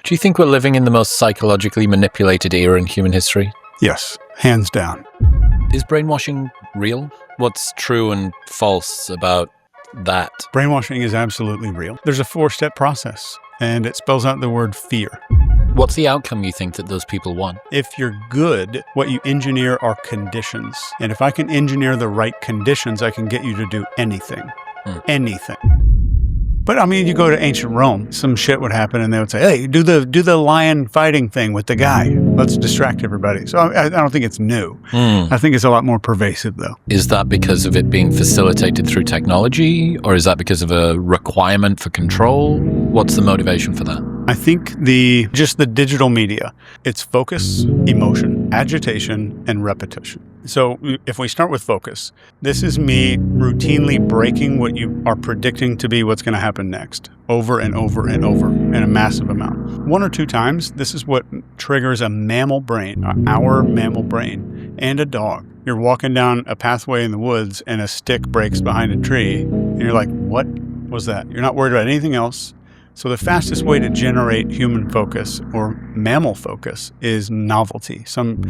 Do you think we're living in the most psychologically manipulated era in human history? Yes, hands down. Is brainwashing real? What's true and false about that? Brainwashing is absolutely real. There's a 4-step process, and it spells out the word fear. What's the outcome you think that those people want? If you're good, what you engineer are conditions. And if I can engineer the right conditions, I can get you to do anything. Anything. But I mean, you go to ancient Rome, some shit would happen and they would say, hey, do the lion fighting thing with the guy. Let's distract everybody. So I don't think it's new. I think it's a lot more pervasive, though. Is that because of it being facilitated through technology, or is that because of a requirement for control? What's the motivation for that? I think just the digital media, it's focus, emotion, agitation, and repetition. So if we start with focus, this is me routinely breaking what you are predicting to be what's going to happen next, over and over and over in a massive amount. 1 or 2 times, this is what triggers a mammal brain, our mammal brain, and a dog. You're walking down a pathway in the woods and a stick breaks behind a tree, and you're like, what was that? You're not worried about anything else. So the fastest way to generate human focus or mammal focus is novelty. Some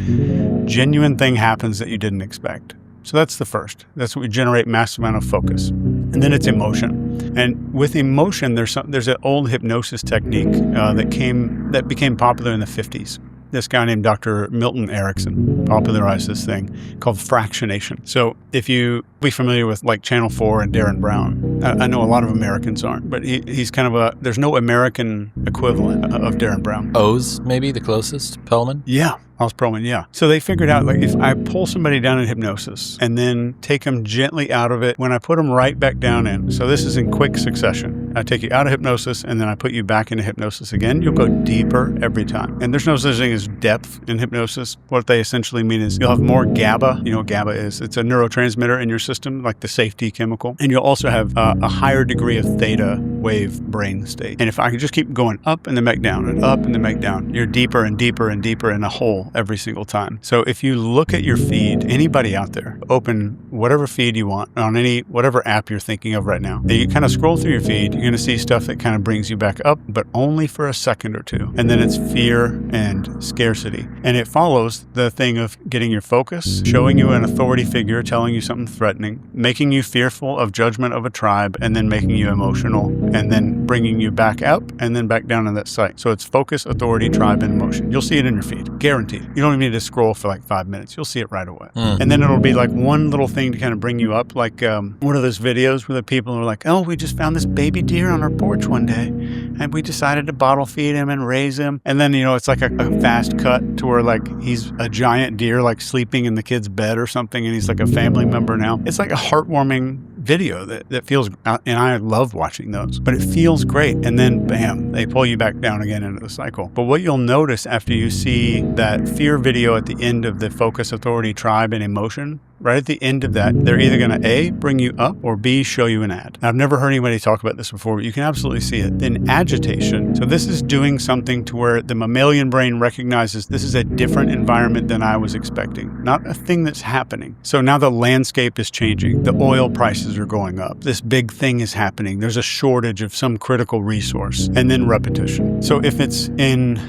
genuine thing happens that you didn't expect. So that's the first. That's what we generate massive amount of focus. And then it's emotion. And with emotion, there's an old hypnosis technique that became popular in the 50s. This guy named Dr. Milton Erickson popularized this thing called fractionation. So if you be familiar with like Channel 4 and Darren Brown, I know a lot of Americans aren't, but he's kind of there's no American equivalent of Darren Brown. Oz, maybe the closest? Perlman? Yeah. Oz Perlman, yeah. So they figured out, like, if I pull somebody down in hypnosis and then take them gently out of it, when I put them right back down in, so this is in quick succession. I take you out of hypnosis and then I put you back into hypnosis again. You'll go deeper every time. And there's no such thing as depth in hypnosis. What they essentially mean is you'll have more GABA. You know what GABA is? It's a neurotransmitter in your system, like the safety chemical. And you'll also have a higher degree of theta wave brain state. And if I could just keep going up and then back down and up and then back down, you're deeper and deeper and deeper in a hole every single time. So if you look at your feed, anybody out there, open whatever feed you want on whatever app you're thinking of right now. You kind of scroll through your feed, you're going to see stuff that kind of brings you back up, but only for a second or two. And then it's fear and scarcity. And it follows the thing of getting your focus, showing you an authority figure, telling you something threatening, making you fearful of judgment of a tribe, and then making you emotional, and then bringing you back up and then back down in that site. So it's focus, authority, tribe, and emotion. You'll see it in your feed, guaranteed. You don't even need to scroll for like 5 minutes. You'll see it right away. And then it'll be like one little thing to kind of bring you up, like one of those videos where the people are like, oh, we just found this baby deer on our porch one day and we decided to bottle feed him and raise him. And then, it's like a fast cut to where like he's a giant deer like sleeping in the kid's bed or something, and he's like a family member now. It's like a heartwarming video that feels, and I love watching those, but it feels great. And then bam, they pull you back down again into the cycle. But what you'll notice after you see that fear video at the end of the focus, authority, tribe, and emotion, right at the end of that, they're either going to A, bring you up, or B, show you an ad. Now, I've never heard anybody talk about this before, but you can absolutely see it. Then agitation. So this is doing something to where the mammalian brain recognizes this is a different environment than I was expecting, not a thing that's happening. So now the landscape is changing. The oil prices are going up. This big thing is happening. There's a shortage of some critical resource. And then repetition. So if it's in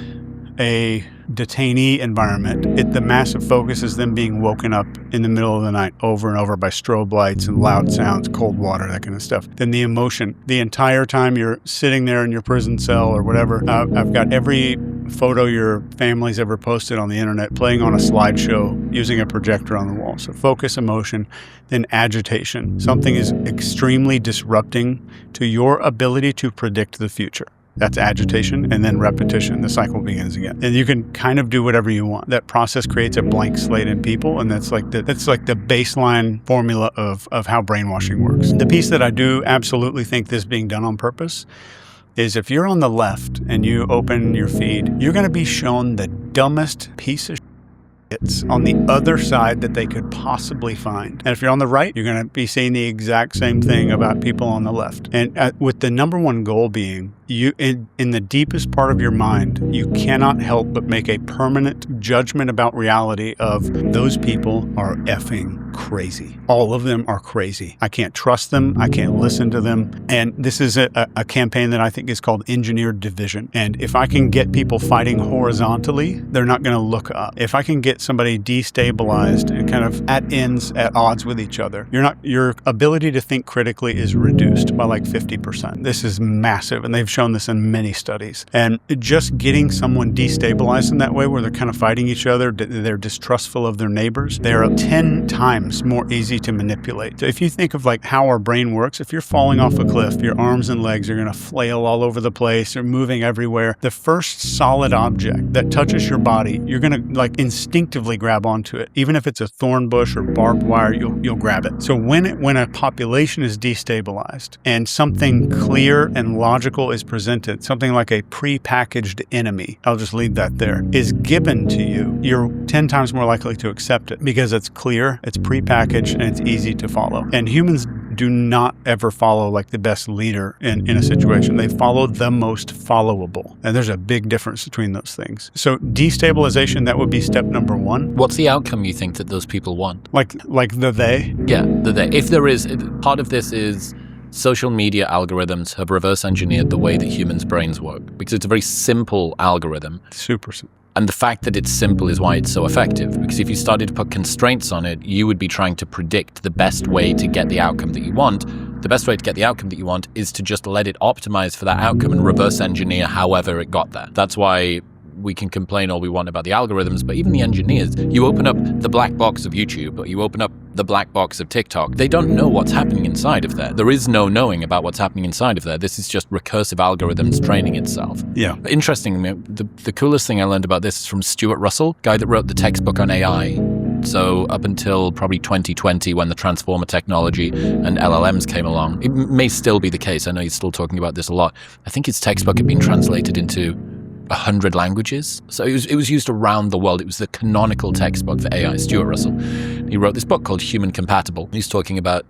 a detainee environment, the massive focus is them being woken up in the middle of the night over and over by strobe lights and loud sounds, cold water, that kind of stuff. Then the emotion, the entire time you're sitting there in your prison cell or whatever, I've got every photo your family's ever posted on the internet playing on a slideshow using a projector on the wall. So focus, emotion, then agitation. Something is extremely disrupting to your ability to predict the future. That's agitation, and then repetition. The cycle begins again. And you can kind of do whatever you want. That process creates a blank slate in people, and that's like the baseline formula of how brainwashing works. The piece that I do absolutely think this being done on purpose is if you're on the left and you open your feed, you're going to be shown the dumbest piece of it's on the other side that they could possibly find. And if you're on the right, you're going to be seeing the exact same thing about people on the left. And with the number one goal being, you in the deepest part of your mind, you cannot help but make a permanent judgment about reality of those people are effing crazy. All of them are crazy. I can't trust them. I can't listen to them. And this is a campaign that I think is called engineered division. And if I can get people fighting horizontally, they're not going to look up. If I can get somebody destabilized and kind of at odds with each other, your ability to think critically is reduced by like 50%. This is massive, and they've shown this in many studies. And just getting someone destabilized in that way, where they're kind of fighting each other, they're distrustful of their neighbors, they're 10 times more easy to manipulate. So if you think of like how our brain works, if you're falling off a cliff, your arms and legs are going to flail all over the place, they're moving everywhere. The first solid object that touches your body, you're going to like instinctively grab onto it. Even if it's a thorn bush or barbed wire, you'll grab it. So when a population is destabilized and something clear and logical is presented, something like a prepackaged enemy, I'll just leave that there, is given to you, you're 10 times more likely to accept it because it's clear, it's prepackaged, and it's easy to follow. And humans do not ever follow like the best leader in a situation. They follow the most followable. And there's a big difference between those things. So destabilization, that would be step number one. What's the outcome you think that those people want? Like the they? Yeah, the they. If there is, part of this is social media algorithms have reverse engineered the way that humans' brains work, because it's a very simple algorithm. Super simple. And the fact that it's simple is why it's so effective, because if you started to put constraints on it, you would be trying to predict the best way to get the outcome that you want. The best way to get the outcome that you want is to just let it optimize for that outcome and reverse engineer however it got there. That's why we can complain all we want about the algorithms, but even the engineers, you open up the black box of YouTube or you open up the black box of TikTok, they don't know what's happening inside of there. There is no knowing about what's happening inside of there. This is just recursive algorithms training itself. Yeah. Interestingly, the coolest thing I learned about this is from Stuart Russell, guy that wrote the textbook on AI. So up until probably 2020, when the transformer technology and LLMs came along, it may still be the case. I know he's still talking about this a lot. I think his textbook had been translated into 100 languages. So it was used around the world. It was the canonical textbook for AI, Stuart Russell. He wrote this book called Human Compatible. He's talking about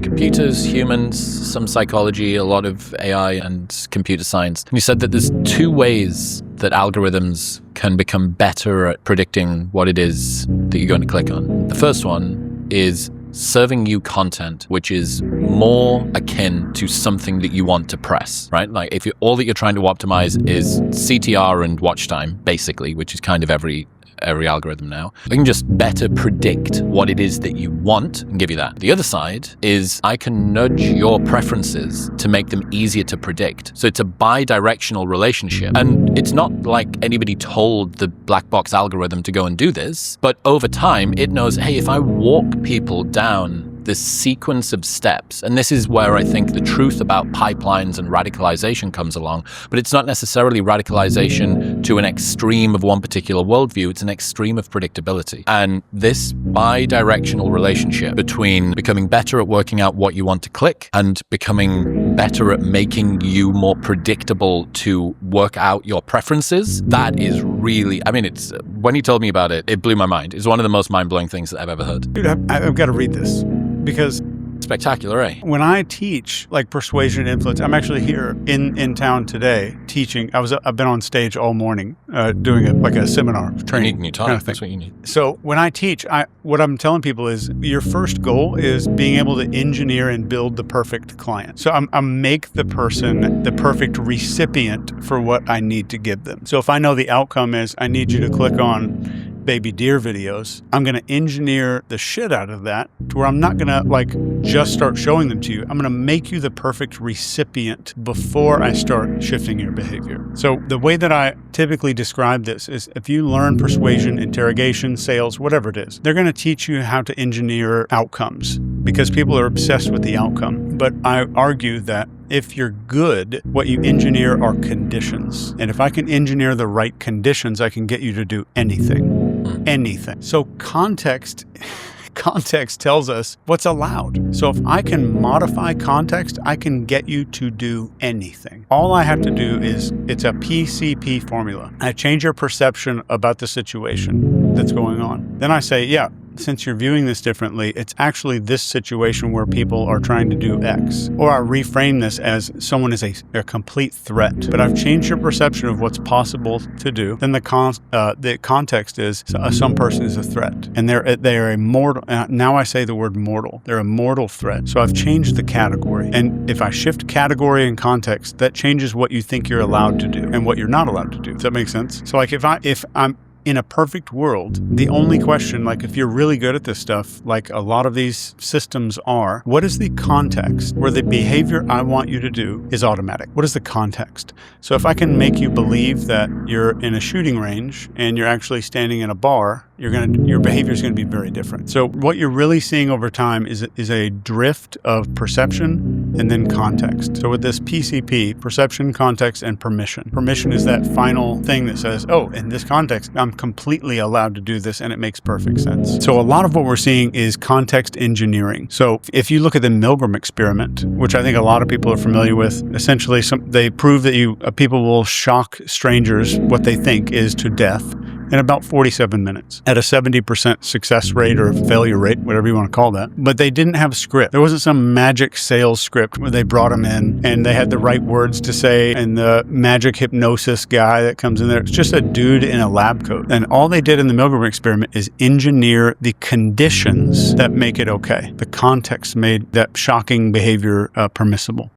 computers, humans, some psychology, a lot of AI and computer science. And he said that there's two ways that algorithms can become better at predicting what it is that you're going to click on. The first one is serving you content which is more akin to something that you want to press, right? Like if all that you're trying to optimize is CTR and watch time, basically, which is kind of every algorithm now, I can just better predict what it is that you want and give you that. The other side is I can nudge your preferences to make them easier to predict. So it's a bi-directional relationship. And it's not like anybody told the black box algorithm to go and do this, but over time it knows, hey, if I walk people down this sequence of steps, and this is where I think the truth about pipelines and radicalization comes along, but it's not necessarily radicalization to an extreme of one particular worldview, it's an extreme of predictability. And this bi-directional relationship between becoming better at working out what you want to click and becoming better at making you more predictable to work out your preferences, that is really, I mean, it's when he told me about it, it blew my mind. It's one of the most mind-blowing things that I've ever heard. Dude, I've got to read this. Because spectacular, eh? When I teach like persuasion and influence, I'm actually here in town today teaching. I've been on stage all morning doing a seminar training. You need new time. Kind of that's what you need. So when I teach, what I'm telling people is your first goal is being able to engineer and build the perfect client. So I'm make the person the perfect recipient for what I need to give them. So if I know the outcome is I need you to click on baby deer videos, I'm going to engineer the shit out of that to where I'm not going to like just start showing them to you. I'm going to make you the perfect recipient before I start shifting your behavior. So the way that I typically describe this is if you learn persuasion, interrogation, sales, whatever it is, they're going to teach you how to engineer outcomes because people are obsessed with the outcome. But I argue that if you're good, what you engineer are conditions. And if I can engineer the right conditions, I can get you to do anything. Anything. So context tells us what's allowed. So if I can modify context, I can get you to do anything. All I have to do is, it's a PCP formula. I change your perception about the situation that's going on. Then I say, yeah, since you're viewing this differently, it's actually this situation where people are trying to do X. Or I reframe this as someone is a complete threat. But I've changed your perception of what's possible to do. Then the context is some person is a threat. And they're a mortal. Now I say the word mortal. They're a mortal threat. So I've changed the category. And if I shift category and context, that changes what you think you're allowed to do and what you're not allowed to do. Does that make sense? So like if I'm in a perfect world, the only question, like if you're really good at this stuff, like a lot of these systems are, what is the context where the behavior I want you to do is automatic? What is the context? So if I can make you believe that you're in a shooting range and you're actually standing in a bar, your behavior is going to be very different. So what you're really seeing over time is a drift of perception and then context. So with this PCP, perception, context, and permission. Permission is that final thing that says, oh, in this context, I'm completely allowed to do this and it makes perfect sense. So a lot of what we're seeing is context engineering. So if you look at the Milgram experiment, which I think a lot of people are familiar with, essentially they prove that people will shock strangers what they think is to death in about 47 minutes at a 70% success rate or failure rate, whatever you want to call that. But they didn't have a script. There wasn't some magic sales script where they brought them in and they had the right words to say and the magic hypnosis guy that comes in there. It's just a dude in a lab coat. And all they did in the Milgram experiment is engineer the conditions that make it okay. The context made that shocking behavior permissible.